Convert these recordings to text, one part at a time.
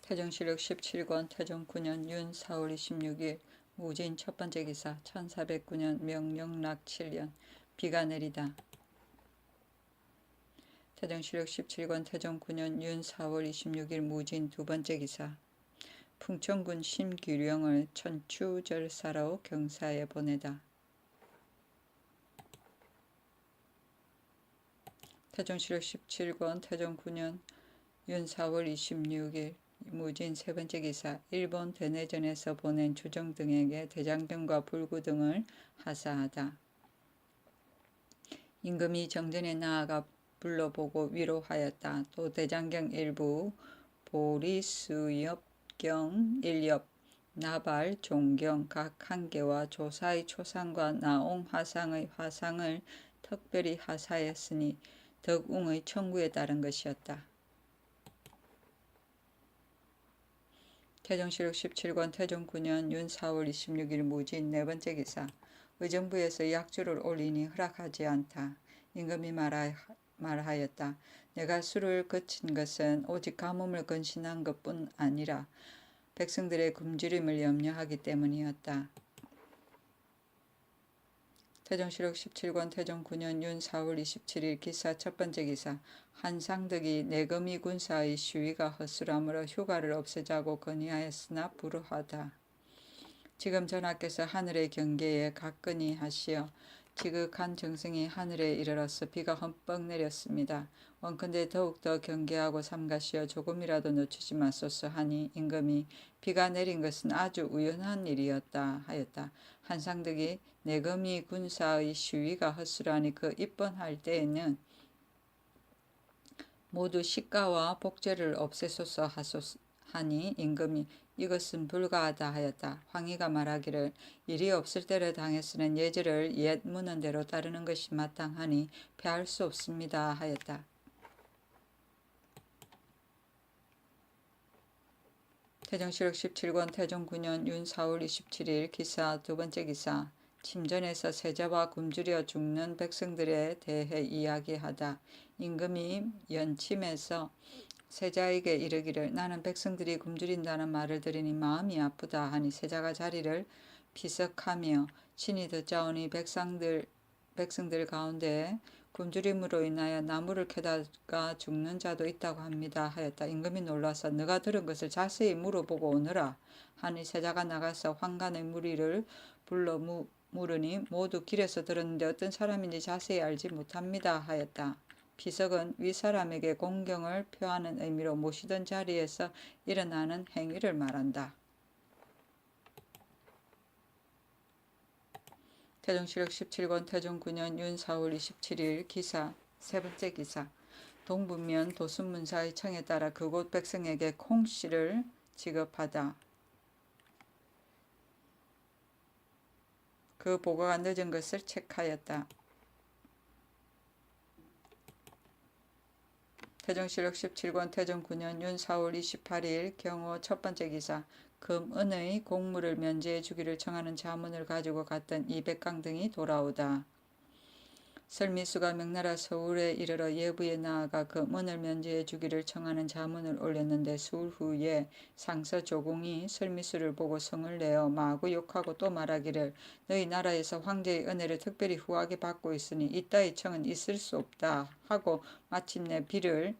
태정시력 17권 태종 9년 윤 4월 26일 무진 첫번째 기사 1409년 명령락 7년 비가 내리다. 태정시력 17권 태종 9년 윤 4월 26일 무진 두번째 기사 풍천군 심규령을 천추절사로 경사에 보내다. 태정시력 17권 태종 9년 윤 4월 26일 무진 세번째 기사 일본 대내전에서 보낸 주정 등에게 대장경과 불구 등을 하사하다. 임금이 정전에 나아가 불러보고 위로하였다. 또 대장경 일부 보리수엽경 일엽 나발 종경 각 한 개와 조사의 초상과 나옹 화상의 화상을 특별히 하사했으니 덕웅의 청구에 따른 것이었다. 태정시력 17권 태종 9년 윤 4월 26일 무진 네번째 기사 의정부에서 약주를 올리니 허락하지 않다. 임금이 말하였다. 내가 술을 그친 것은 오직 가뭄을 근신한 것뿐 아니라 백성들의 굶주림을 염려하기 때문이었다. 태정시력 17권 태종 9년 윤 4월 27일 기사 첫번째 기사 한상덕이 내금이 군사의 시위가 허술하므로 휴가를 없애자고 건의하였으나 불허하다. 지금 전하께서 하늘의 경계에 가까이 하시어 지극한 정성이 하늘에 이르러서 비가 흠뻑 내렸습니다. 원컨대 더욱더 경계하고 삼가시어 조금이라도 늦추지 마소서 하니 임금이 비가 내린 것은 아주 우연한 일이었다 하였다. 한상덕이 내금이 군사의 시위가 허술하니 그 입번할 때에는 모두 식가와 복제를 없애소서 하니 임금이 이것은 불가하다 하였다. 황희가 말하기를 일이 없을 때를 당했으는 예절을 옛 문헌대로 따르는 것이 마땅하니 패할 수 없습니다 하였다. 태정시력 17권 태종 9년 윤 4월 27일 기사 두번째 기사 침전에서 세자와 굶주려 죽는 백성들에 대해 이야기하다. 임금이 연침에서 세자에게 이르기를 나는 백성들이 굶주린다는 말을 들으니 마음이 아프다 하니 세자가 자리를 비석하며 친히 듣자오니 백성들 가운데 굶주림으로 인하여 나무를 캐다가 죽는 자도 있다고 합니다 하였다. 임금이 놀라서 너가 들은 것을 자세히 물어보고 오너라 하니 세자가 나가서 환관의 무리를 불러 물으니 모두 길에서 들었는데 어떤 사람인지 자세히 알지 못합니다 하였다. 비석은 윗사람에게 공경을 표하는 의미로 모시던 자리에서 일어나는 행위를 말한다. 태정시력 17권 태종 9년 윤 4월 27일 기사 세번째 기사 동분면 도순문사의 청에 따라 그곳 백성에게 콩씨를 지급하다. 그 보고가 늦은 것을 책하였다. 태정시력 17권 태종 9년 윤 4월 28일 경호 첫번째 기사 금은의 공물을 면제해 주기를 청하는 자문을 가지고 갔던 이백강 등이 돌아오다. 설미수가 명나라 서울에 이르러 예부에 나아가 금은을 면제해 주기를 청하는 자문을 올렸는데 수흘 후에 상서 조공이 설미수를 보고 성을 내어 마구 욕하고 또 말하기를 너희 나라에서 황제의 은혜를 특별히 후하게 받고 있으니 이따의 청은 있을 수 없다 하고 마침내 비를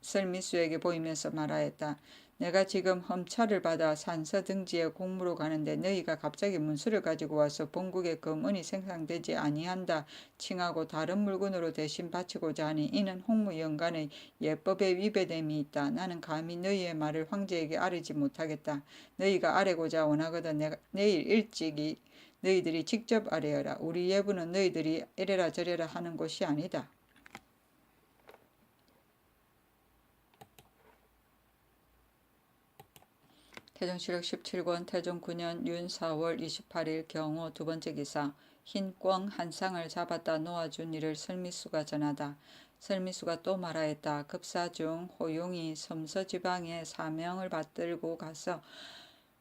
설미수에게 보이면서 말하였다. 내가 지금 험차를 받아 산서 등지에 공무로 가는데 너희가 갑자기 문수를 가지고 와서 본국에 금은이 생산되지 아니한다 칭하고 다른 물건으로 대신 바치고자 하니 이는 홍무연간의 예법에 위배됨이 있다. 나는 감히 너희의 말을 황제에게 아뢰지 못하겠다. 너희가 아뢰고자 원하거든 내일 일찍이 너희들이 직접 아뢰어라. 우리 예부는 너희들이 이래라 저래라 하는 곳이 아니다. 태정시력 17권 태종 9년 윤 4월 28일 경호 두번째 기사 흰꿩 한 쌍을 잡았다 놓아준 일을 설미수가 전하다. 설미수가 또 말하였다. 급사 중 호용이 섬서지방에 사명을 받들고 가서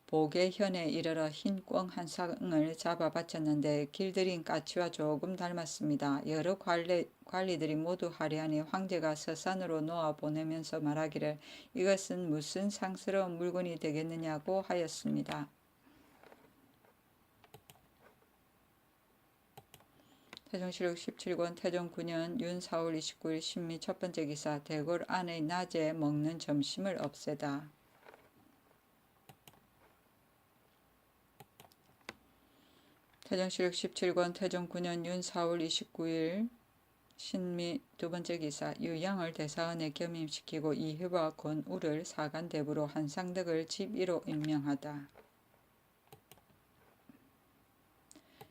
보계현에 이르러 흰 꿩 한 쌍을 잡아 바쳤는데 길들인 까치와 조금 닮았습니다. 여러 관리들이 모두 하려니 황제가 서산으로 놓아 보내면서 말하기를 이것은 무슨 상스러운 물건이 되겠느냐고 하였습니다. 태종실록 17권 태종 9년 윤 4월 29일 신미 첫 번째 기사 대궐 안의 낮에 먹는 점심을 없애다. 태종실록 17권 태종 9년 윤 4월 29일 신미 두 번째 기사 유양을 대사원에 겸임시키고 이회와 권우를 사간대부로 한상덕을 집1로 임명하다.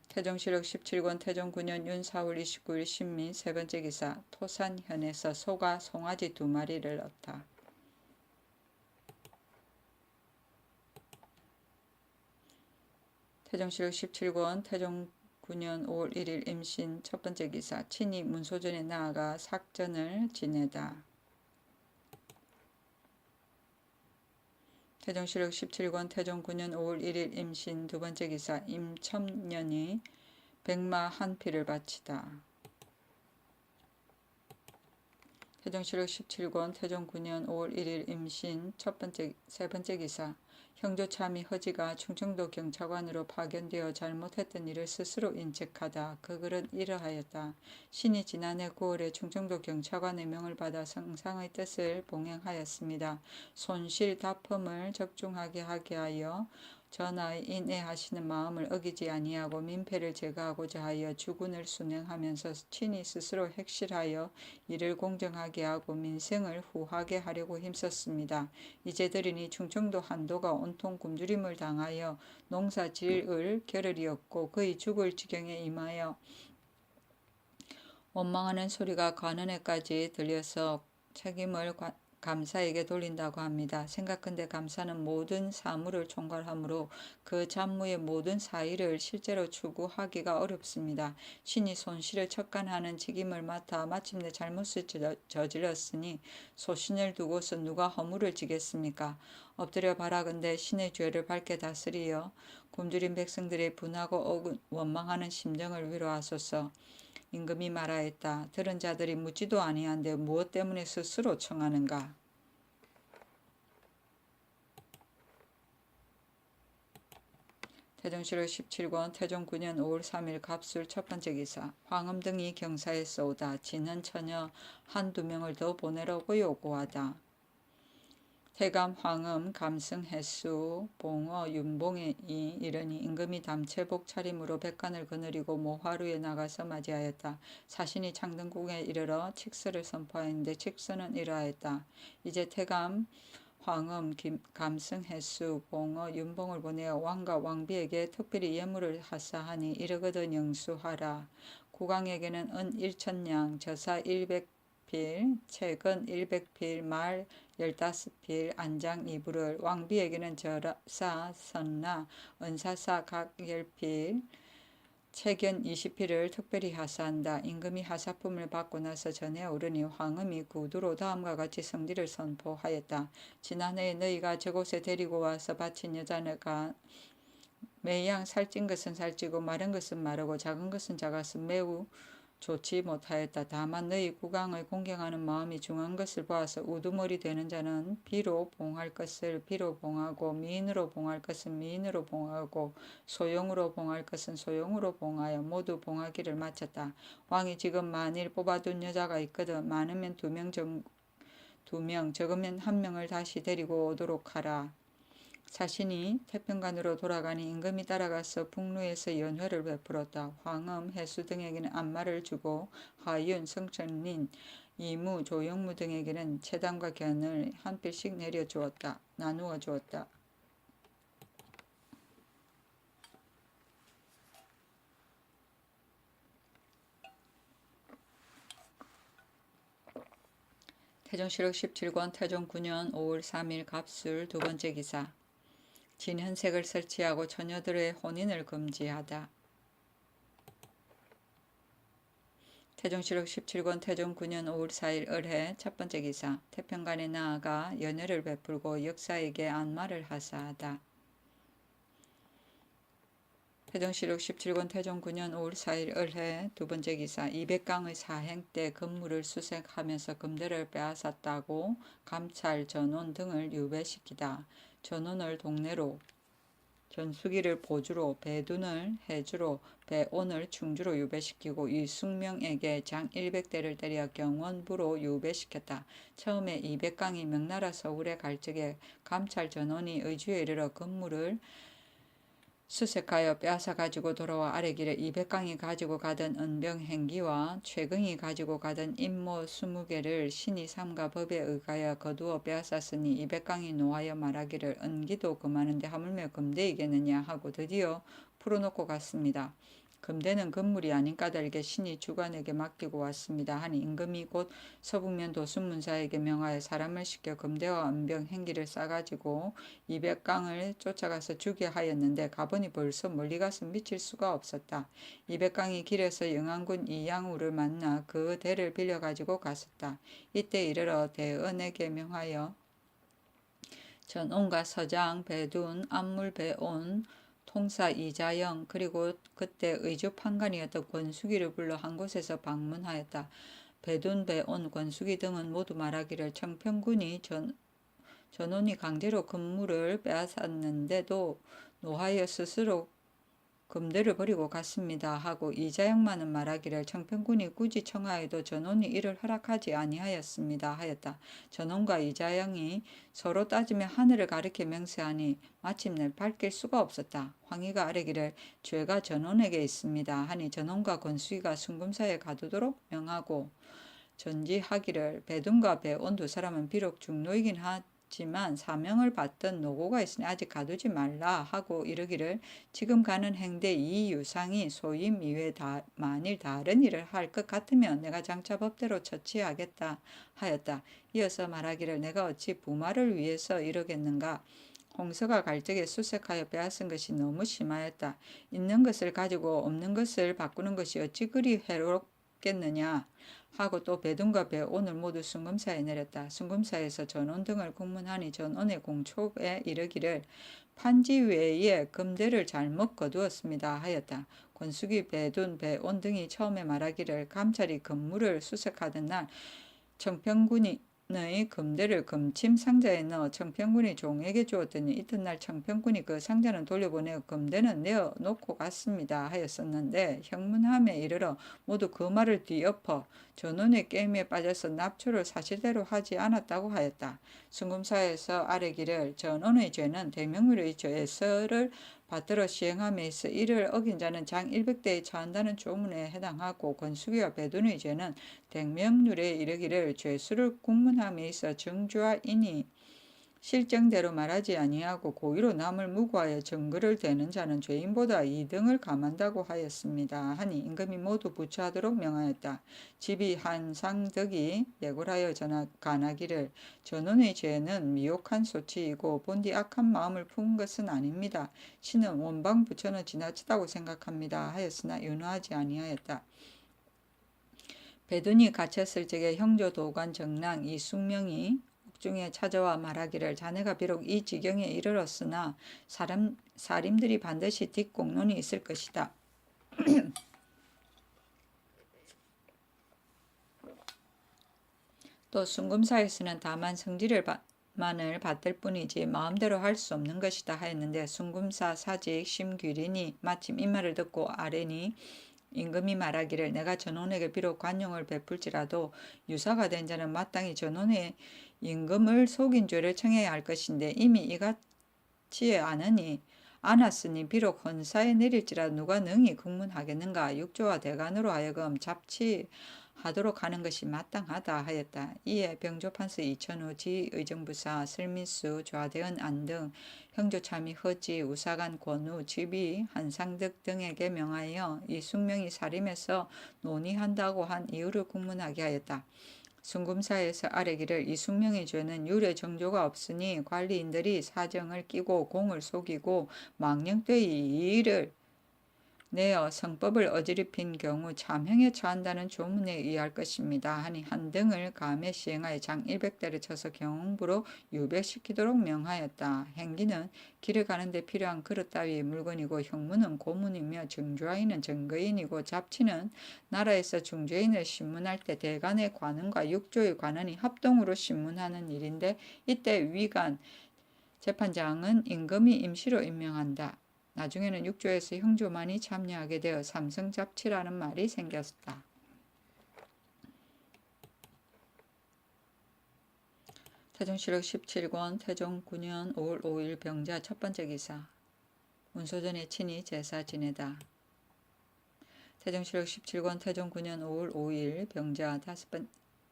태종실록 17권 태종 9년 윤 4월 29일 신미 세 번째 기사 토산현에서 소가 송아지 2마리를 얻다. 태종실록 17권 태종 9년 5월 1일 임신 첫 번째 기사 친히 문소전에 나아가 삭전을 지내다. 태종실록 17권 태종 9년 5월 1일 임신 두 번째 기사 임첨년이 백마 한 피를 바치다. 태종실록 17권 태종 9년 5월 1일 임신 세 번째 기사 형조참이 허지가 충청도 경찰관으로 파견되어 잘못했던 일을 스스로 인책하다. 그 글은 이러하였다. 신이 지난해 9월에 충청도 경찰관의 명을 받아 성상의 뜻을 봉행하였습니다. 손실 다품을 적중하게 하게 하여 전하의 인애하시는 마음을 어기지 아니하고 민폐를 제거하고자 하여 주군을 순행하면서 친히 스스로 핵실하여 이를 공정하게 하고 민생을 후하게 하려고 힘썼습니다. 이제 들으니 충청도 한도가 온통 굶주림을 당하여 농사 지을 겨를이 없고 거의 죽을 지경에 임하여 원망하는 소리가 관원에까지 들려서 책임을 감사에게 돌린다고 합니다. 생각컨대 감사는 모든 사무를 총괄하므로 그 잡무의 모든 사의를 실제로 추구하기가 어렵습니다. 신이 손실을 척간하는 직임을 맡아 마침내 잘못을 저질렀으니 소신을 두고서 누가 허물을 지겠습니까? 엎드려 바라건대 신의 죄를 밝게 다스리어 굶주린 백성들의 분하고 원망하는 심정을 위로하소서. 임금이 말하였다. 들은 자들이 묻지도 아니한데 무엇 때문에 스스로 청하는가? 태종실록 17권 태종 9년 5월 3일 갑술 첫 번째 기사 황음 등이 경사에 쏘다 진은 처녀 한두 명을 더 보내라고 요구하다. 태감 황음 감승 해수 봉어 윤봉이 이르니 임금이 담채복 차림으로 백관을 거느리고 모화루에 나가서 맞이하였다. 자신이 창등궁에 이르러 칙서를 선포하였는데 칙서는 이러하였다. 이제 태감 황음 감승 해수 봉어 윤봉을 보내어 왕과 왕비에게 특별히 예물을 하사하니 이르거든 영수하라. 국왕에게는 은 1,000냥 저사 100필 채근 100필 말 15필 안장 2부를 왕비에게는 저사 선나 은사사 각 10필 채견 20필을 특별히 하사한다. 임금이 하사품을 받고 나서 전에 오르니 황음이 구두로 다음과 같이 성지를 선포하였다. 지난해에 너희가 저곳에 데리고 와서 바친 여자가 매양 살찐 것은 살찌고 마른 것은 마르고 작은 것은 작아서 매우 좋지 못하였다. 다만 너희 국왕을 공경하는 마음이 중한 것을 보아서 우두머리 되는 자는 비로 봉할 것을 비로 봉하고 미인으로 봉할 것은 미인으로 봉하고 소용으로 봉할 것은 소용으로 봉하여 모두 봉하기를 마쳤다. 왕이 지금 만일 뽑아둔 여자가 있거든 많으면 2명, 2명 적으면 1명을 다시 데리고 오도록 하라. 자신이 태평관으로 돌아가니 임금이 따라가서 북루에서 연회를 베풀었다. 황음, 해수 등에게는 안마를 주고 하윤, 성천린, 이무, 조영무 등에게는 채담과 견을 한 필씩 나누어 주었다. 태종실록 17권 태종 9년 5월 3일 갑술 두 번째 기사 진현색을 설치하고 처녀들의 혼인을 금지하다. 태종실록 17권 태종 9년 5월 4일 을해 첫 번째 기사 태평관에 나아가 연회를 베풀고 역사에게 안마를 하사하다. 태정시력 17권 태종 9년 5월 4일 을해 두 번째 기사. 이백강의 사행 때 금물을 수색하면서 금대를 빼앗았다고 감찰, 전원 등을 유배시키다. 전원을 동내로, 전수기를 보주로, 배둔을 해주로, 배온을 충주로 유배시키고 이숙명에게 장 100대를 때려 경원부로 유배시켰다. 처음에 이백강이 명나라 서울에 갈 적에 감찰 전원이 의주에 이르러 금물을 수색하여 빼앗아 가지고 돌아와 아래길에 이백강이 가지고 가던 은병행기와 최경이 가지고 가던 임모 20개를 신이 삼가 법에 의하여 거두어 빼앗았으니 이백강이 노하여 말하기를 은기도 금하는데 하물며 금대이겠느냐 하고 드디어 풀어놓고 갔습니다. 금대는 금물이 아닌 까닭에 신이 주관에게 맡기고 왔습니다 하니 임금이 곧 서북면 도순문사에게 명하여 사람을 시켜 금대와 은병 행기를 싸가지고 이백강을 쫓아가서 죽여 하였는데 가보니 벌써 멀리 가서 미칠 수가 없었다. 이백강이 길에서 영안군 이양우를 만나 그 대를 빌려가지고 갔었다. 이때 이르러 대은에게 명하여 전온과 서장, 배둔, 안물 배온, 통사 이자영 그리고 그때 의주 판관이었던 권수기를 불러 한 곳에서 방문하였다. 배둔, 배온, 권수기 등은 모두 말하기를 청평군이 전원이 강제로 금물을 빼앗았는데도 노하여 스스로 금대를 버리고 갔습니다 하고 이자영만은 말하기를 청평군이 굳이 청하여도 전원이 이를 허락하지 아니하였습니다 하였다. 전원과 이자영이 서로 따지며 하늘을 가리켜 맹세하니 마침내 밝힐 수가 없었다. 황희가 아뢰기를 죄가 전원에게 있습니다 하니 전원과 권수기가 순금사에 가두도록 명하고 전지하기를 배둔과 배온 두 사람은 비록 중노이긴 하지만 사명을 받던 노고가 있으니 아직 가두지 말라 하고 이르기를 지금 가는 행대 이 유상이 소임 이외 만일 다른 일을 할 것 같으면 내가 장차 법대로 처치하겠다 하였다. 이어서 말하기를 내가 어찌 부마를 위해서 이러겠는가. 홍서가 갈 적에 수색하여 빼앗은 것이 너무 심하였다. 있는 것을 가지고 없는 것을 바꾸는 것이 어찌 그리 해롭겠느냐 하고 또 배둔과 배온을 모두 순금사에 내렸다. 순금사에서 전원 등을 공문하니 전원의 공촉에 이르기를 판지 외에 금대를 잘못 거두었습니다 하였다. 권수기, 배둔, 배온 등이 처음에 말하기를 감찰이 금물을 수색하던 날 청평군의 금대를 금침 상자에 넣어 청평군이 종에게 주었더니 이튿날 청평군이 그 상자는 돌려보내어 금대는 내어 놓고 갔습니다 하였었는데 형문함에 이르러 모두 그 말을 뒤엎어 전원의 게임에 빠져서 납초를 사실대로 하지 않았다고 하였다. 순금사에서 아뢰기를 전원의 죄는 대명률의 죄서를 받들어 시행함에 있어 이를 어긴 자는 장 100대에 처한다는 조문에 해당하고 권수기와 배둔의 죄는 대명률에 이르기를 죄수를 국문함에 있어 정주하이니 실정대로 말하지 아니하고 고의로 남을 무고하여 증거를 대는 자는 죄인보다 2등을 감한다고 하였습니다 하니 임금이 모두 부처하도록 명하였다. 집이 한상덕이 예골하여 간하기를 전원의 죄는 미혹한 소치이고 본디 악한 마음을 품은 것은 아닙니다. 신은 원방 부처는 지나치다고 생각합니다 하였으나 윤호하지 아니하였다. 배둔이 갇혔을 적에 형조 도관 정랑 이숙명이 중에 찾아와 말하기를 자네가 비록 이 지경에 이르렀으나 사림들이 반드시 뒷공론이 있을 것이다. 또 순금사에서는 다만 성질만을 받들 뿐이지 마음대로 할 수 없는 것이다 하였는데 순금사 사직 심규린이 마침 이 말을 듣고 아뢰니 임금이 말하기를 내가 전원에게 비록 관용을 베풀지라도 유사가 된 자는 마땅히 전원의 임금을 속인 죄를 청해야 할 것인데 이미 이같이 않았으니 비록 헌사에 내릴지라도 누가 능히 국문하겠는가. 육조와 대간으로 하여금 잡치하도록 하는 것이 마땅하다 하였다. 이에 병조판서 이천우, 지의정부사 슬민수, 좌대은 안등, 형조참의 허지, 우사관 권우, 지비 한상덕 등에게 명하여 이숙명이 사림에서 논의한다고 한 이유를 국문하게 하였다. 순금사에서 아뢰기를 이숙명의 죄는 유례 정조가 없으니 관리인들이 사정을 끼고 공을 속이고 망령되이 이 일을 내어 성법을 어지럽힌 경우 참형에 처한다는 조문에 의할 것입니다 하니 한 등을 감에 시행하여 장 100대를 쳐서 경부로 유백시키도록 명하였다. 행기는 길을 가는데 필요한 그릇 따위의 물건이고 형무는 고문이며 정주하인은 증거인이고 잡치는 나라에서 중죄인을 신문할 때 대간의 관원과 육조의 관원이 합동으로 신문하는 일인데 이때 위관 재판장은 임금이 임시로 임명한다. 나중에는 육조에서 형조만이 참여하게 되어 삼성잡치라는 말이 생겼다. 태종실록 17권 태종 9년 5월 5일 병자 첫 번째 기사 운소전의 친히 제사 지내다. 태종실록 17권 태종 9년 5월 5일 병자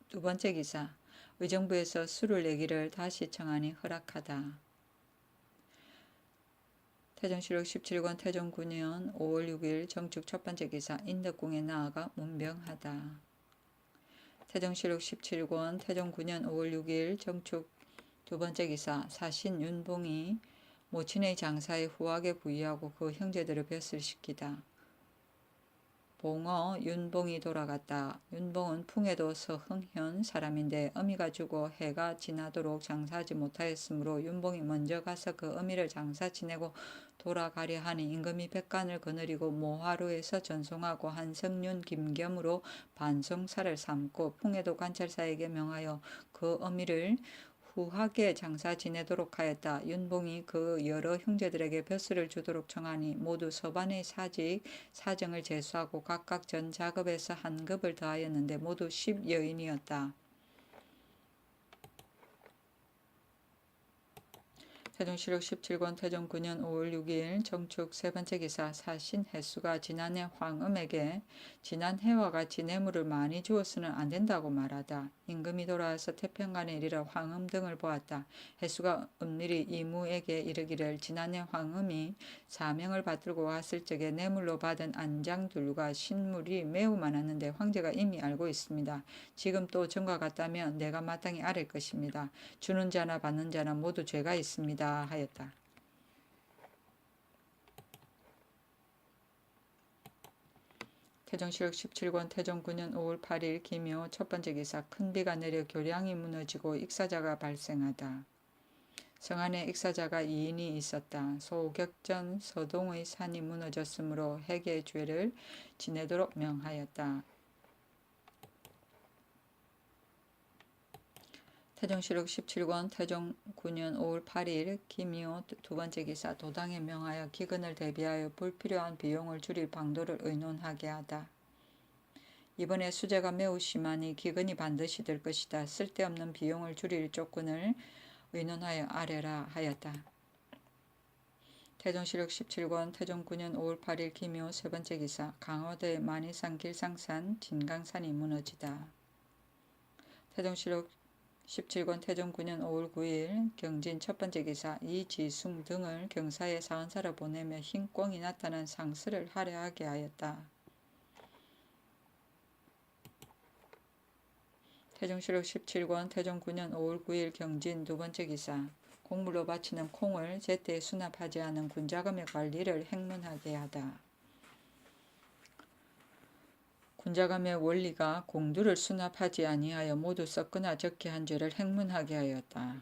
두 번째 기사 의정부에서 술을 내기를 다시 청하니 허락하다. 태종실록 17권 태종 9년 5월 6일 정축 첫 번째 기사 인덕궁에 나아가 문병하다. 태종실록 17권 태종 9년 5월 6일 정축 두 번째 기사 사신 윤봉이 모친의 장사에 후하게 부의하고 그 형제들을 벼슬 시키다. 봉어 윤봉이 돌아갔다. 윤봉은 풍해도 서흥현 사람인데 어미가 죽어 해가 지나도록 장사하지 못하였으므로 윤봉이 먼저 가서 그 어미를 장사 지내고 돌아가려 하니 임금이 백관을 거느리고 모하루에서 전송하고 한성윤 김겸으로 반송사를 삼고 풍해도 관찰사에게 명하여 그 어미를 후하게 장사 지내도록 하였다. 윤봉이 그 여러 형제들에게 벼슬을 주도록 청하니 모두 서반의 사정을 제수하고 각각 전 작업에서 한 급을 더하였는데 모두 10여인이었다. 태종실록 17권 태종 9년 5월 6일 정축 세 번째 기사 사신 횟수가 지난해 황음에게 지난 해와 같이 뇌물을 많이 주어서는 안 된다고 말하다. 임금이 돌아와서 태평관에 이르러 황음 등을 보았다. 횟수가 음일이 이무에게 이르기를 지난해 황음이 사명을 받들고 왔을 적에 뇌물로 받은 안장들과 신물이 매우 많았는데 황제가 이미 알고 있습니다. 지금 또 전과 같다면 내가 마땅히 아랠 것입니다. 주는 자나 받는 자나 모두 죄가 있습니다 하였다. 태종실록 17권 태종 9년 5월 8일 기묘 첫 번째 기사 큰 비가 내려 교량이 무너지고 익사자가 발생하다. 성안에 익사자가 2인이 있었다. 소격전 서동의 산이 무너졌으므로 해계 죄를 지내도록 명하였다. 태종실록 17권 태종 9년 5월 8일 기미호 두 번째 기사 도당에 명하여 기근을 대비하여 불필요한 비용을 줄일 방도를 의논하게 하다. 이번에 수재가 매우 심하니 기근이 반드시 될 것이다. 쓸데없는 비용을 줄일 조건을 의논하여 아뢰라 하였다. 태종실록 17권 태종 9년 5월 8일 기묘 세 번째 기사 강화도의 만이산 길상산 진강산이 무너지다. 태종실록 17권 태종 9년 5월 9일 경진 첫 번째 기사 이지숭 등을 경사에 사헌사를 보내며 흰 꽁이 나타난 상스를 할애하게 하였다. 태종실록 17권 태종 9년 5월 9일 경진 두 번째 기사 곡물로 바치는 콩을 제때 수납하지 않은 군자금의 관리를 행문하게 하다. 군자금의 원리가 공두를 수납하지 아니하여 모두 썩거나 적게 한 죄를 행문하게 하였다.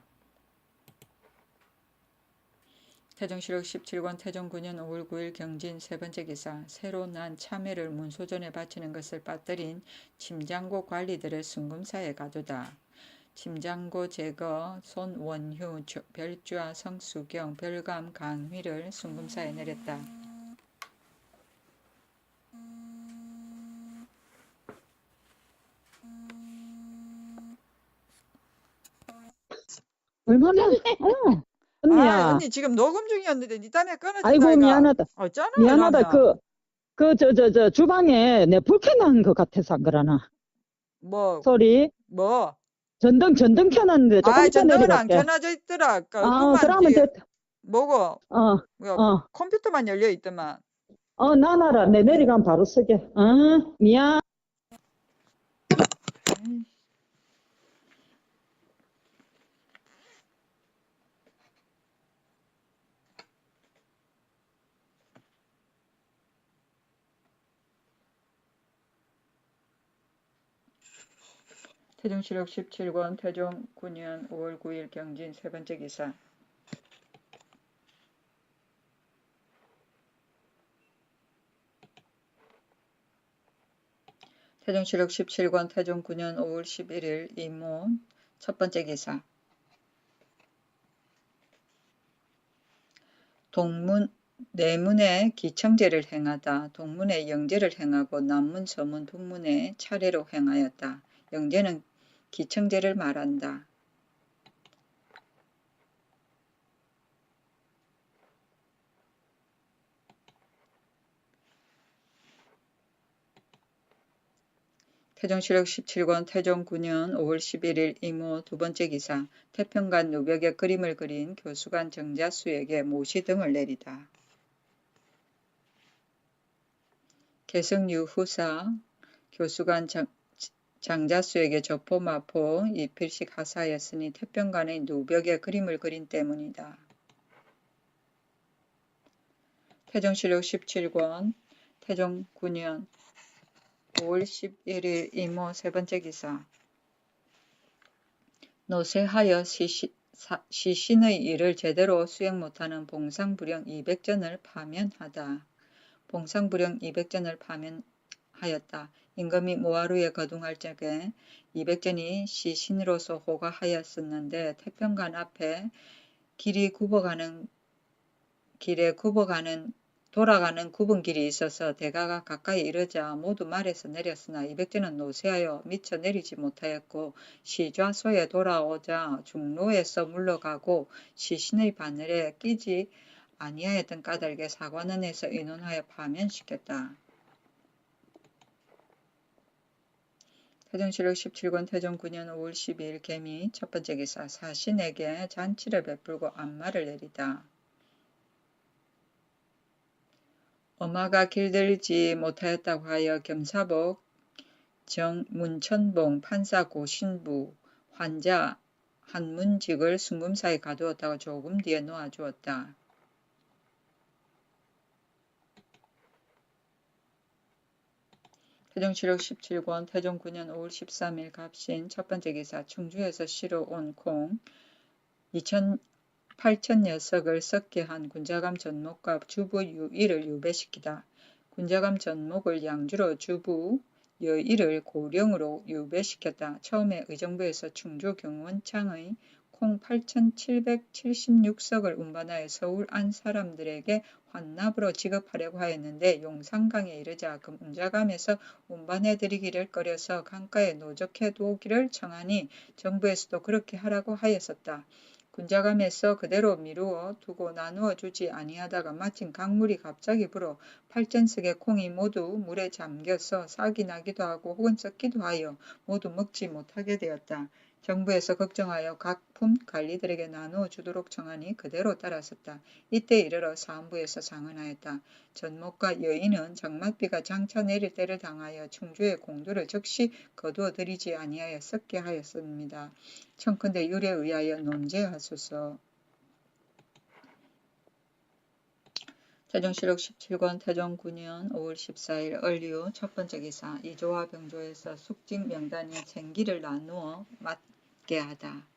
태종실록 17권 태종 9년 5월 9일 경진 세 번째 기사 새로 난 참외를 문소전에 바치는 것을 빠뜨린 침장고 관리들을 순금사에 가두다. 침장고 제거 손원휴 별주와 성수경 별감 강휘를 순금사에 내렸다. 얼마나 언니야. 언니 지금 녹음 중이었는데 니 딴에 끊어진다 아이고 이가. 미안하다. 어쩌나 미안하다. 그러면. 저 주방에 내 불 켜놓은 것 같아서 안 그러나. 뭐 소리. 뭐. 전등 켜놨는데 조금 이따 전등은 안 내려갈게. 켜놔져 있더라. 그러면 그만지 됐다. 뭐고 어. 컴퓨터만 열려 있더만. 나나라. 내 내려가면 바로 쓰게. 미안. 태종실록 17권 태종 9년 5월 9일 경진 세 번째 기사. 태종실록 17권 태종 9년 5월 11일 이모 첫 번째 기사. 내문에 기청제를 행하다. 동문에 영제를 행하고 남문, 서문, 북문에 차례로 행하였다. 영제는 기청제를 말한다. 태종실록 17권 태종 9년 5월 11일 이모 두 번째 기사. 태평관 누벽에 그림을 그린 교수관 정자수에게 모시등을 내리다. 개성유 후사 교수관 장자수에게 조포 마포 이필식 하사하였으니 태평관의 누벽에 그림을 그린 때문이다. 태종실록 17권 태종 9년 5월 11일 이모 세 번째 기사. 노쇠하여 시신의 일을 제대로 수행 못하는 봉상불영 200전을 파면하다. 봉상불영 200전을 파면하였다. 임금이 모하루에 거둥할 적에 200전이 시신으로서 호가하였었는데 태평관 앞에 돌아가는 굽은 길이 있어서 대가가 가까이 이르자 모두 말에서 내렸으나 200전은 노쇠하여 미처 내리지 못하였고 시좌소에 돌아오자 중로에서 물러가고 시신의 바늘에 끼지 아니하였던 까닭에 사관원에서 의논하여 파면시켰다. 태종실록 17권 태종 9년 5월 12일 개미 첫 번째 기사. 사신에게 잔치를 베풀고 안마를 내리다. 엄마가 길들지 못하였다고 하여 겸사복 정문천봉 판사 고신부 환자 한문직을 순금사에 가두었다가 조금 뒤에 놓아주었다. 태종실록 17권 태종 9년 5월 13일 갑신 첫 번째 기사. 충주에서 시로 온 콩 8,000녀석을 썩게 한 군자감 전목과 주부 유일을 유배시키다. 군자감 전목을 양주로 주부 여일을 고령으로 유배시켰다. 처음에 의정부에서 충주 경원창의 콩 8,776석을 운반하여 서울 안 사람들에게 환납으로 지급하려고 하였는데 용산강에 이르자 군자감에서 운반해드리기를 꺼려서 강가에 노적해 두기를 청하니 정부에서도 그렇게 하라고 하였었다. 군자감에서 그대로 미루어 두고 나누어 주지 아니하다가 마침 강물이 갑자기 불어 8,000석의 콩이 모두 물에 잠겨서 싹이 나기도 하고 혹은 썩기도 하여 모두 먹지 못하게 되었다. 정부에서 걱정하여 각 품 관리들에게 나누어 주도록 청하니 그대로 따랐었다. 이때 이르러 사헌부에서 상언하였다. 전목과 여인은 장맛비가 장차 내릴 때를 당하여 충주의 공도를 즉시 거두어 들이지 아니하여 썩게 하였습니다. 청컨대 율에 의하여 논제하소서. 태종실록 17권 태종 9년 5월 14일 얼류 첫 번째 기사. 이조와 병조에서 숙직 명단이 생기를 나누어 맡게 하다.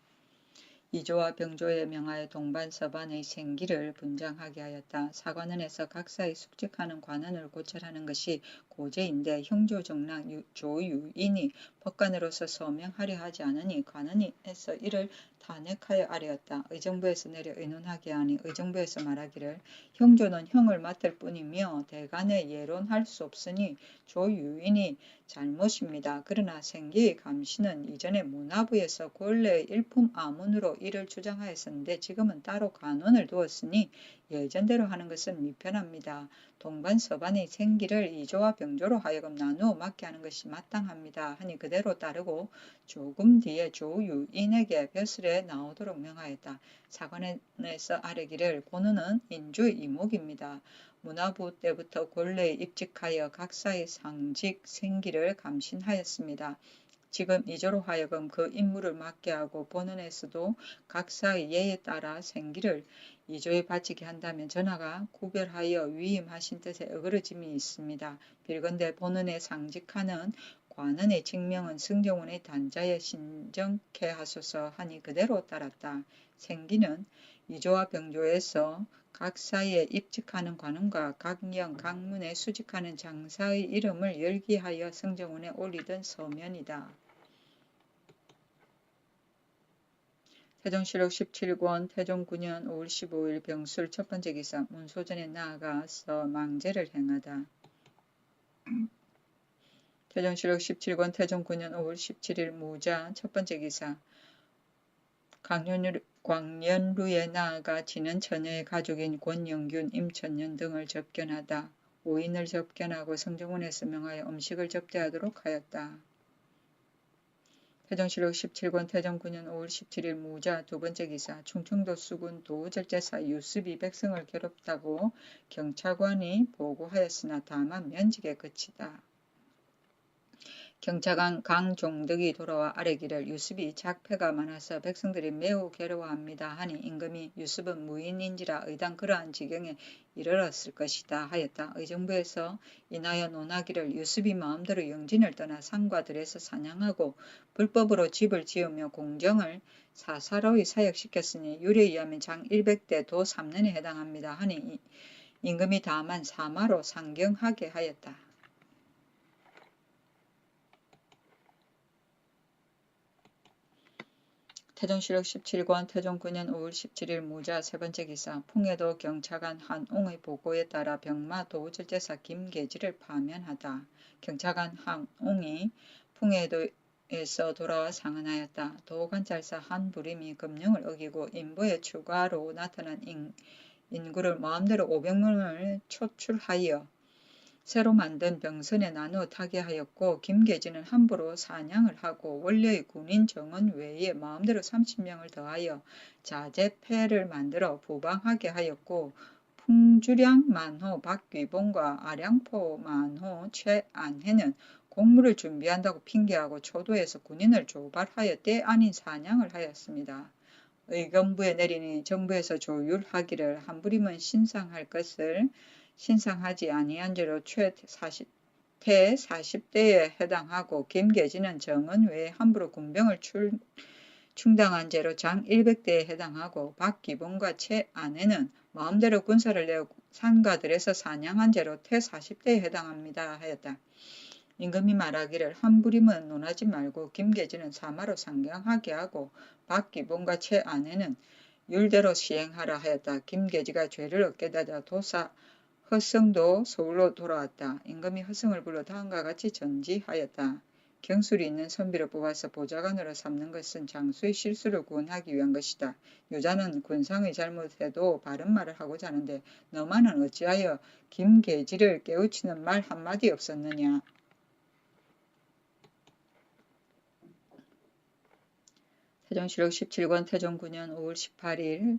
이조와 병조에 명하여 동반 서반의 생기를 분장하게 하였다. 사관원에서 각사의 숙직하는 관원을 고찰하는 것이 고제인데 형조정랑 조유인이 법관으로서 서명하려 하지 않으니 관원에서 이를 탄핵하여 아뢰었다. 의정부에서 내려 의논하게 하니 의정부에서 말하기를 형조는 형을 맡을 뿐이며 대간에 예론할 수 없으니 조유인이 잘못입니다. 그러나 생기의 감시는 이전에 문화부에서 본래의 일품 아문으로 이를 주장하였었는데 지금은 따로 간원을 두었으니 예전대로 하는 것은 미편합니다. 동반 서반의 생기를 이조와 병조로 하여금 나누어 맡게 하는 것이 마땅합니다. 하니 그대로 따르고 조금 뒤에 조유인에게 벼슬에 나오도록 명하였다. 사관원에서 아뢰기를 본원은 인주의 이목입니다. 문화부 때부터 본래에 입직하여 각사의 상직 생기를 감신하였습니다. 지금 이조로 하여금 그 임무를 맡게 하고 본원에서도 각사의 예에 따라 생기를 이조에 바치게 한다면 전하가 구별하여 위임하신 뜻에 어그러짐이 있습니다. 빌건대 본원에 상직하는 관원의 직명은 승정원의 단자에 신정케 하소서 하니 그대로 따랐다. 생기는 이조와 병조에서 각 사이에 입직하는 관원과 각령 각문에 수직하는 장사의 이름을 열기하여 승정원에 올리던 서면이다. 태종실록 17권 태종 9년 5월 15일 병술 첫 번째 기사 문소전에 나아가서 망제를 행하다. 태종실록 17권 태종 9년 5월 17일 무자 첫 번째 기사 광년루에 나아가 지는 처녀의 가족인 권영균, 임천년 등을 접견하다. 5인을 접견하고 성정원에서 명하여 음식을 접대하도록 하였다. 태종실록 17권 태종 9년 5월 17일 무자 두 번째 기사 충청도 수군 도절제사 유습이 백성을 괴롭다고 경찰관이 보고하였으나 다만 면직에 그치다. 경찰관 강종덕이 돌아와 아뢰기를 유습이 작패가 많아서 백성들이 매우 괴로워합니다 하니 임금이 유습은 무인인지라 의당 그러한 지경에 이르렀을 것이다 하였다. 의정부에서 인하여 논하기를 유습이 마음대로 영진을 떠나 산과 들에서 사냥하고 불법으로 집을 지으며 공정을 사사로이 사역시켰으니 율에 의하면 장 100대 도 3년에 해당합니다 하니 임금이 다만 사마로 상경하게 하였다. 태종실록 17권 태종 9년 5월 17일 무자 세 번째 기사 풍해도 경차관 한옹의 보고에 따라 병마 도절제사 김계지를 파면하다. 경차관 한옹이 풍해도에서 돌아와 상언하였다. 도관찰사 한부림이 금령을 어기고 인부의 추가로 나타난 인구를 마음대로 500명을 초출하여 새로 만든 병선에 나누어 타게 하였고 김계지는 함부로 사냥을 하고 원래의 군인 정원 외에 마음대로 30명을 더하여 자재패를 만들어 부방하게 하였고 풍주량 만호 박귀봉과 아량포 만호 최안해는 공무를 준비한다고 핑계하고 초도에서 군인을 조발하여 때 아닌 사냥을 하였습니다. 의검부에 내리니 정부에서 조율하기를 한부림은 신상할 것을 신상하지 아니한 죄로 최 40대에 해당하고 김계지는 정원 외에 함부로 군병을 충당한 죄로 장 100대에 해당하고 박기봉과 최 아내는 마음대로 군사를 내어 산가들에서 사냥한 죄로 퇴 40대에 해당합니다 하였다. 임금이 말하기를 한부림은 논하지 말고 김계지는 사마로 상경하게 하고 박기봉과 최 아내는 율대로 시행하라 하였다. 김계지가 죄를 얻게 되자 도사 허성도 서울로 돌아왔다. 임금이 허성을 불러 다음과 같이 전지하였다. 경술이 있는 선비를 뽑아서 보좌관으로 삼는 것은 장수의 실수를 구원하기 위한 것이다. 유자는 군상의 잘못해도 바른 말을 하고자 하는데 너만은 어찌하여 김계지를 깨우치는 말 한마디 없었느냐. 태종실록 17권 태종 9년 5월 18일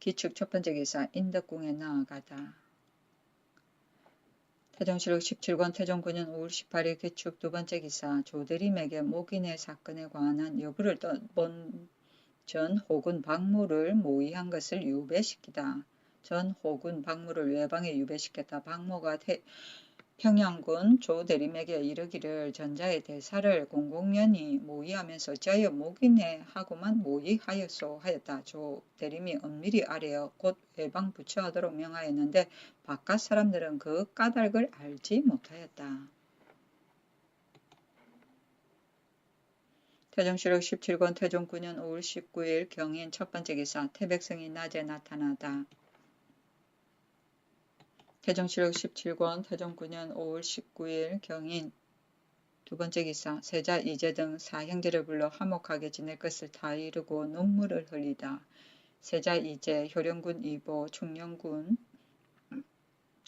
기축 첫 번째 기사 인덕궁에 나아가다. 태종실록 17권 태종 9년 5월 18일 기축 두 번째 기사 조대림에게 목인의 사건에 관한 여부를 떠본 전 호군 박무를 모의한 것을 유배시키다. 전 호군 박무를 외방에 유배시켰다. 박무가 평양군 조대림에게 이르기를 전자의 대사를 공공연히 모의하면서 어찌하여 목인에 하고만 모의하였소 하였다. 조대림이 엄밀히 아뢰어 곧 외방 부처하도록 명하였는데 바깥 사람들은 그 까닭을 알지 못하였다. 태종실록 17권 태종 9년 5월 19일 경인 첫 번째 기사 태백성이 낮에 나타나다. 태종실록 17권 태종 9년 5월 19일 경인 두 번째 기사 세자 이제 등 사형제를 불러 화목하게 지낼 것을 다 이루고 눈물을 흘리다. 세자 이제 효령군 이보 충령군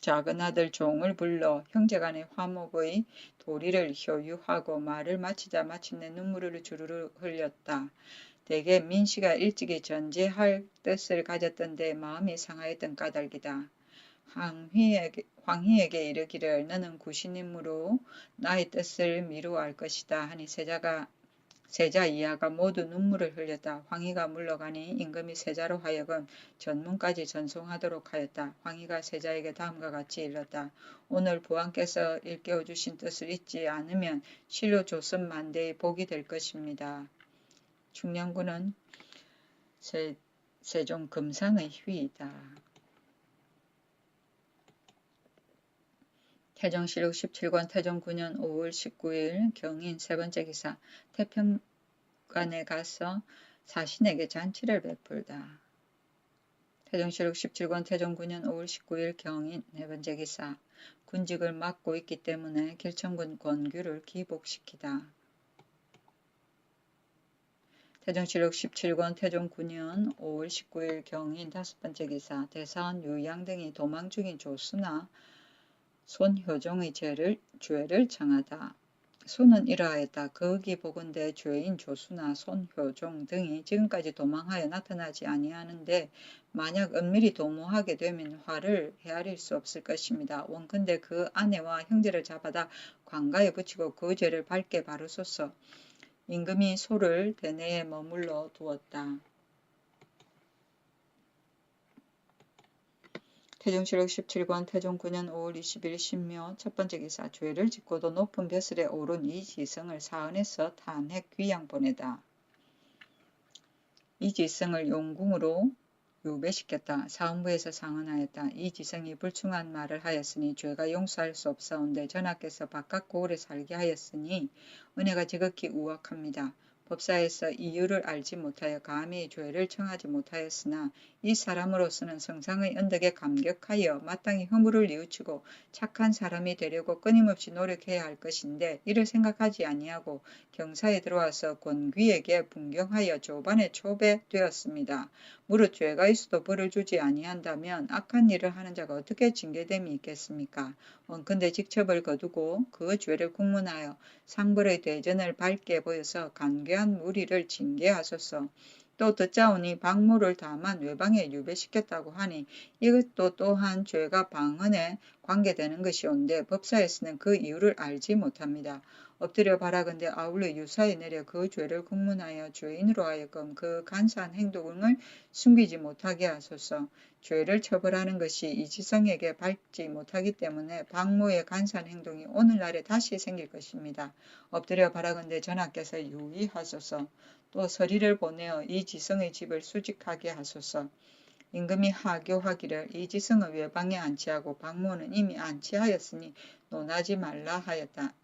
작은 아들 종을 불러 형제간의 화목의 도리를 효유하고 말을 마치자 마침내 눈물을 주르르 흘렸다. 대개 민씨가 일찍이 전제할 뜻을 가졌던데 마음이 상하였던 까닭이다. 황희에게 이르기를 너는 구신임으로 나의 뜻을 미루어 할 것이다 하니 세자가 세자 이하가 모두 눈물을 흘렸다. 황희가 물러가니 임금이 세자로 하여금 전문까지 전송하도록 하였다. 황희가 세자에게 다음과 같이 일렀다. 오늘 부왕께서 일깨워 주신 뜻을 잊지 않으면 실로 조선 만대의 복이 될 것입니다. 충녕군은 세종 금상의 휘이다. 태종실록 17권 태종 9년 5월 19일 경인 세 번째 기사 태평관에 가서 사신에게 잔치를 베풀다. 태종실록 17권 태종 9년 5월 19일 경인 네 번째 기사 군직을 맡고 있기 때문에 길천군 권규를 기복시키다. 태종실록 17권 태종 9년 5월 19일 경인 다섯 번째 기사 대사원 유양 등이 도망 중인 조수나 손효종의 죄를 청하다. 손은 이러하였다. 거기 보건대 죄인 조수나 손효종 등이 지금까지 도망하여 나타나지 아니하는데 만약 은밀히 도모하게 되면 화를 헤아릴 수 없을 것입니다. 원컨대 그 아내와 형제를 잡아다 관가에 붙이고 그 죄를 밝게 바르소서. 임금이 소를 대내에 머물러 두었다. 태종실록 17권 태종 9년 5월 20일 신묘 첫 번째 기사 죄를 짓고도 높은 벼슬에 오른 이지성을 사은에서 탄핵 귀양 보내다. 이지성을 용궁으로 유배시켰다. 사헌부에서 상언하였다. 이지성이 불충한 말을 하였으니 죄가 용서할 수 없사온데 전하께서 바깥 고을에 살게 하였으니 은혜가 지극히 우악합니다. 법사에서 이유를 알지 못하여 감히 죄를 청하지 못하였으나 이 사람으로서는 성상의 언덕에 감격하여 마땅히 허물을 뉘우치고 착한 사람이 되려고 끊임없이 노력해야 할 것인데 이를 생각하지 아니하고 경사에 들어와서 권귀에게 분경하여 조반에 초배되었습니다. 무릇 죄가 있어도 벌을 주지 아니한다면 악한 일을 하는 자가 어떻게 징계됨이 있겠습니까? 원컨대 직첩을 거두고 그 죄를 국문하여 상벌의 대전을 밝게 보여서 간괴한 무리를 징계하소서. 또 듣자오니 박모를 다만 외방에 유배시켰다고 하니 이것도 또한 죄가 방언에 관계되는 것이온데 법사에서는 그 이유를 알지 못합니다. 엎드려 바라건대 아울러 유사히 내려 그 죄를 국문하여 죄인으로 하여금 그 간사한 행동을 숨기지 못하게 하소서. 죄를 처벌하는 것이 이지성에게 밟지 못하기 때문에 박모의 간사한 행동이 오늘날에 다시 생길 것입니다. 엎드려 바라건대 전하께서 유의하소서. 또 서리를 보내어 이지성의 집을 수직하게 하소서. 임금이 하교하기를 이지성을 외방에 안치하고 박모는 이미 안치하였으니 논하지 말라 하였다.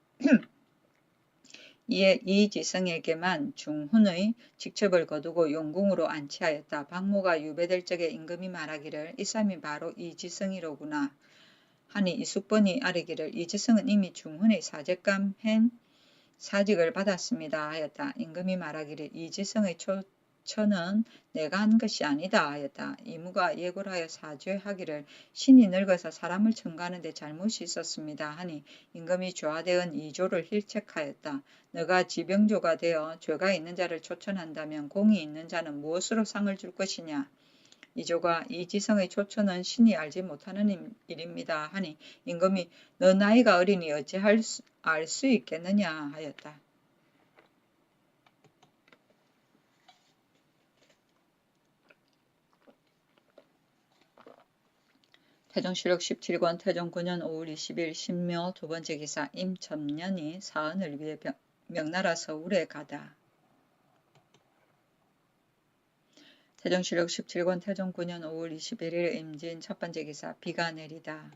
이에 이지성에게만 중훈의 직첩을 거두고 용궁으로 안치하였다. 박모가 유배될 적에 임금이 말하기를 이 사람이 바로 이지성이로구나 하니 이숙번이 아뢰기를 이지성은 이미 중훈의 사제감 한 사직을 받았습니다 하였다. 임금이 말하기를 이지성의 초처는 내가 한 것이 아니다 하였다. 이무가 예고를 하여 사죄하기를 신이 늙어서 사람을 청구하는 데 잘못이 있었습니다 하니 임금이 조화되은 이조를 힐책하였다. 너가 지병조가 되어 죄가 있는 자를 초천한다면 공이 있는 자는 무엇으로 상을 줄 것이냐. 이조가 이지성의 초천은 신이 알지 못하는 일입니다 하니 임금이 너 나이가 어리니 어찌 알 수 있겠느냐 하였다. 태종실록 17권 태종 9년 5월 20일 신묘 두 번째 기사 임첨년이 사언을 위해 명나라 서울에 가다. 태종실록 17권 태종 9년 5월 21일 임진 첫 번째 기사 비가 내리다.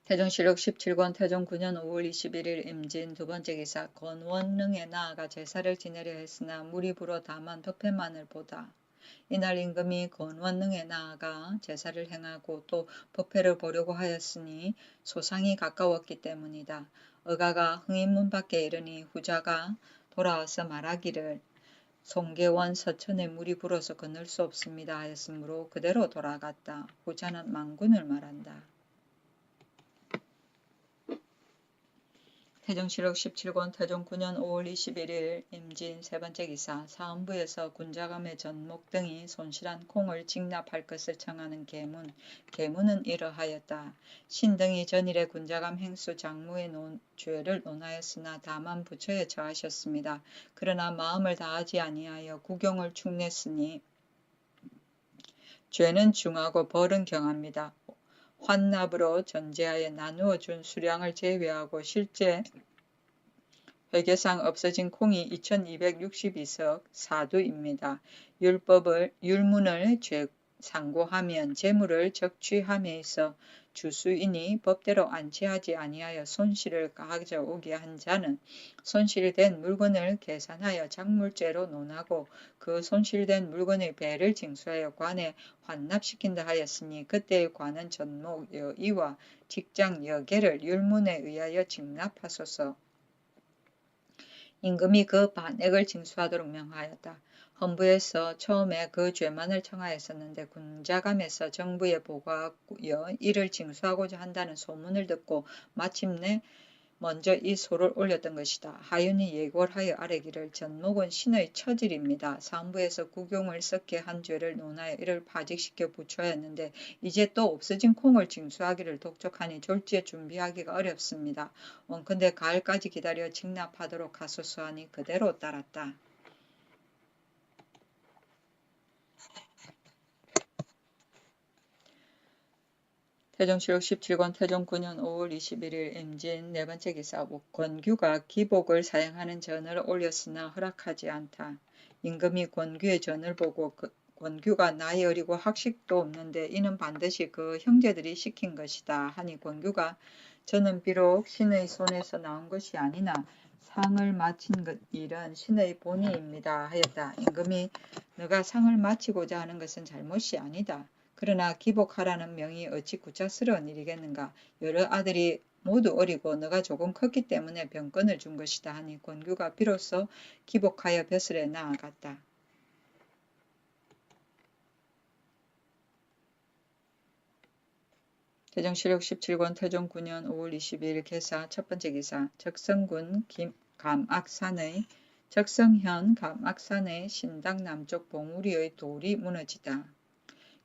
태종실록 17권 태종 9년 5월 21일 임진 두 번째 기사 권원릉에 나아가 제사를 지내려 했으나 물이 불어 다만 덮에만을 보다. 이날 임금이 권원릉에 나아가 제사를 행하고 또 법회를 보려고 하였으니 소상이 가까웠기 때문이다. 의가가 흥인문 밖에 이르니 후자가 돌아와서 말하기를 송계원 서천에 물이 불어서 건널 수 없습니다 하였으므로 그대로 돌아갔다. 후자는 망군을 말한다. 태종실록 17권 태종 9년 5월 21일 임진 세 번째 기사 사헌부에서 군자감의 전목 등이 손실한 콩을 직납할 것을 청하는 계문. 계문은 이러하였다. 신등이 전일에 군자감 행수 장무의 죄를 논하였으나 다만 부처에 처하셨습니다. 그러나 마음을 다하지 아니하여 구경을 축냈으니 죄는 중하고 벌은 경합니다. 환납으로 전제하에 나누어 준 수량을 제외하고 실제 회계상 없어진 콩이 2262석 사두입니다. 율문을 상고하면 재물을 적취함에 있어 주수인이 법대로 안치하지 아니하여 손실을 가져오게 한 자는 손실된 물건을 계산하여 작물죄로 논하고 그 손실된 물건의 배를 징수하여 관에 환납시킨다 하였으니 그때의 관은 전목 여이와 직장 여계를 율문에 의하여 직납하소서. 임금이 그 반액을 징수하도록 명하였다. 헌부에서 처음에 그 죄만을 청하였었는데 군자감에서 정부에 보고하여 이를 징수하고자 한다는 소문을 듣고 마침내 먼저 이 소를 올렸던 것이다. 하윤이 예골하여 아뢰기를 전목은 신의 처질입니다. 사헌부에서 구경을 썩게 한 죄를 논하여 이를 파직시켜 부처하였는데 이제 또 없어진 콩을 징수하기를 독촉하니 졸지에 준비하기가 어렵습니다. 원컨대 가을까지 기다려 직납하도록 하소서 하니 그대로 따랐다. 태종실록 17권 태종 9년 5월 21일 임진 네 번째 기사 권규가 기복을 사용하는 전을 올렸으나 허락하지 않다. 임금이 권규의 전을 보고 권규가 나이 어리고 학식도 없는데 이는 반드시 그 형제들이 시킨 것이다 하니 권규가 저는 비록 신의 손에서 나온 것이 아니나 상을 마친 일은 신의 본의입니다 하였다. 임금이 너가 상을 마치고자 하는 것은 잘못이 아니다. 그러나 기복하라는 명이 어찌 구차스러운 일이겠는가. 여러 아들이 모두 어리고 너가 조금 컸기 때문에 병건을 준 것이다 하니 권규가 비로소 기복하여 벼슬에 나아갔다. 태종실록 17권 태종 9년 5월 22일 개사 첫 번째 기사 적성군 적성현 감악산의 신당 남쪽 봉우리의 돌이 무너지다.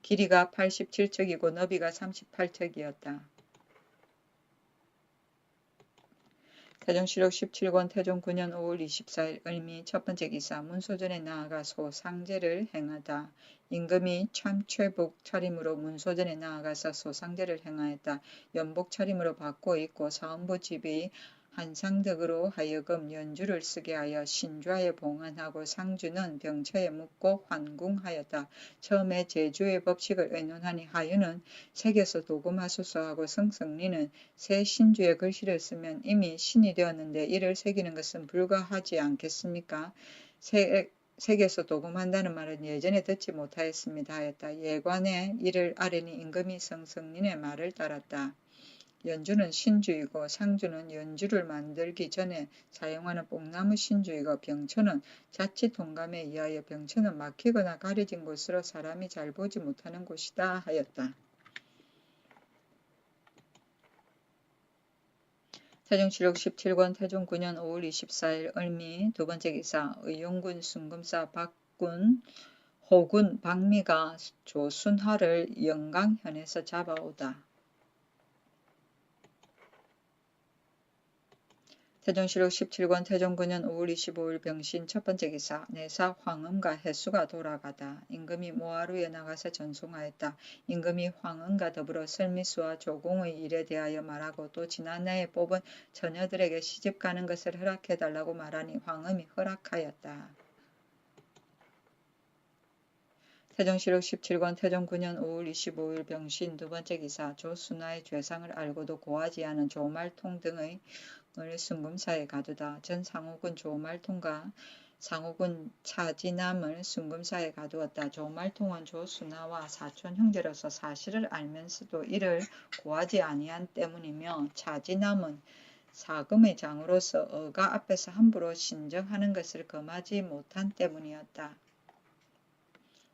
길이가 87척이고 너비가 38척이었다. 태종실록 17권 태종 9년 5월 24일 을미 첫 번째 기사 문소전에 나아가 소상제를 행하다. 임금이 참최복 차림으로 문소전에 나아가서 소상제를 행하였다. 연복 차림으로 받고 있고 사헌부 집이 한상덕으로 하여금 연주를 쓰게 하여 신좌에 봉안하고 상주는 병처에 묻고 환궁하였다. 처음에 제주의 법칙을 의논하니 하윤은 색에서 도금하소서 하고 성성리는 새 신주의 글씨를 쓰면 이미 신이 되었는데 이를 새기는 것은 불가하지 않겠습니까? 색에서 도금한다는 말은 예전에 듣지 못하였습니다 하였다. 예관에 이를 아뢰니 임금이 성성린의 말을 따랐다. 연주는 신주이고 상주는 연주를 만들기 전에 사용하는 뽕나무 신주이고 병처는 자칫 동감에 의하여 병처는 막히거나 가려진 곳으로 사람이 잘 보지 못하는 곳이다 하였다. 태종실록 17권 태종 9년 5월 24일 을미 두 번째 기사 의용군 순금사 호군 박미가 조순하를 영강현에서 잡아오다. 태종실록 17권 태종 9년 5월 25일 병신 첫 번째 기사 내사 황음과 해수가 돌아가다. 임금이 모하루에 나가서 전송하였다. 임금이 황음과 더불어 설미수와 조공의 일에 대하여 말하고 또 지난해에 뽑은 처녀들에게 시집 가는 것을 허락해달라고 말하니 황음이 허락하였다. 태종실록 17권 태종 9년 5월 25일 병신 두 번째 기사 조순하의 죄상을 알고도 고하지 않은 조말통 등의 순금사에 가두다. 전 상옥은 조말통과 상옥은 차지남을 순금사에 가두었다. 조말통은 조순하와 사촌 형제로서 사실을 알면서도 이를 고하지 아니한 때문이며 차지남은 사금의 장으로서 어가 앞에서 함부로 신정하는 것을 금하지 못한 때문이었다.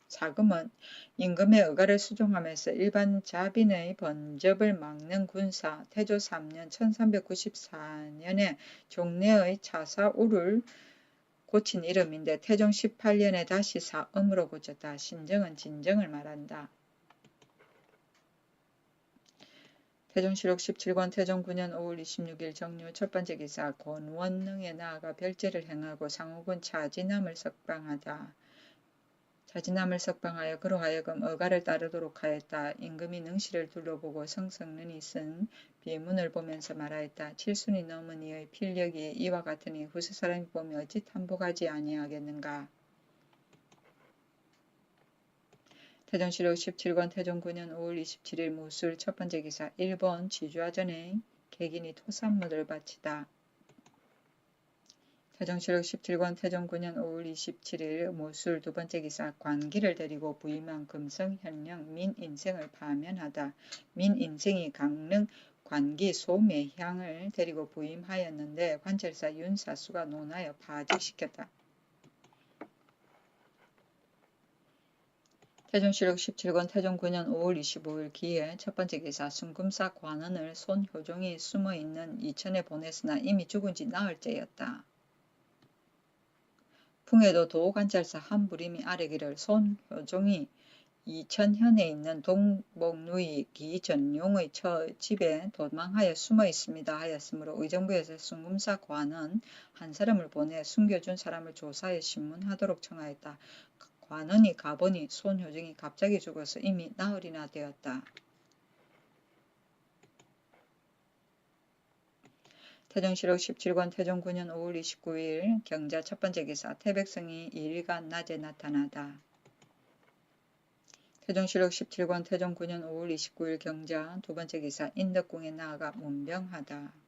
사금은 임금의 의가를 수종하면서 일반 자빈의 번접을 막는 군사 태조 3년 1394년에 종래의 차사우를 고친 이름인데 태종 18년에 다시 사음으로 고쳤다. 신정은 진정을 말한다. 태종실록 17권 태종 9년 5월 26일 정유 첫 번째 기사 권원능에 나아가 별제를 행하고 상우군 차진함을 석방하다. 차진함을 석방하여 그로 하여금 의가를 따르도록 하였다. 임금이 능실을 둘러보고 성성능이 쓴 비문을 보면서 말하였다. 칠순이 넘은 이의 필력이 이와 같으니 후세 사람이 보며 어찌 탐복하지 아니하겠는가. 태종실록 17권 태종 9년 5월 27일 무술 첫 번째 기사 일본 지주화전의 객인이 토산물을 바치다. 태종실록 17권 태종 9년 5월 27일 무술 두 번째 기사 관기를 데리고 부임한 금성현령 민인생을 파면하다. 민인생이 강릉 관기 소매향을 데리고 부임하였는데 관철사 윤사수가 논하여 파직시켰다. 태종실록 17권 태종 9년 5월 25일 기해 첫 번째 기사 순금사 관원을 손효종이 숨어있는 이천에 보냈으나 이미 죽은 지 나흘째였다. 풍에도 도관찰사 한 부림이 아뢰기를 손효종이 이천현에 있는 동복루이 기전용의 집에 도망하여 숨어 있습니다 하였으므로 의정부에서 순금사 관원 한 사람을 보내 숨겨준 사람을 조사해 신문하도록 청하였다. 관원이 가보니 손효종이 갑자기 죽어서 이미 나흘이나 되었다. 태종실록 17권 태종 9년 5월 29일 경자 첫 번째 기사 태백성이 2일간 낮에 나타나다. 태종실록 17권 태종 9년 5월 29일 경자 두 번째 기사 인덕궁에 나아가 문병하다.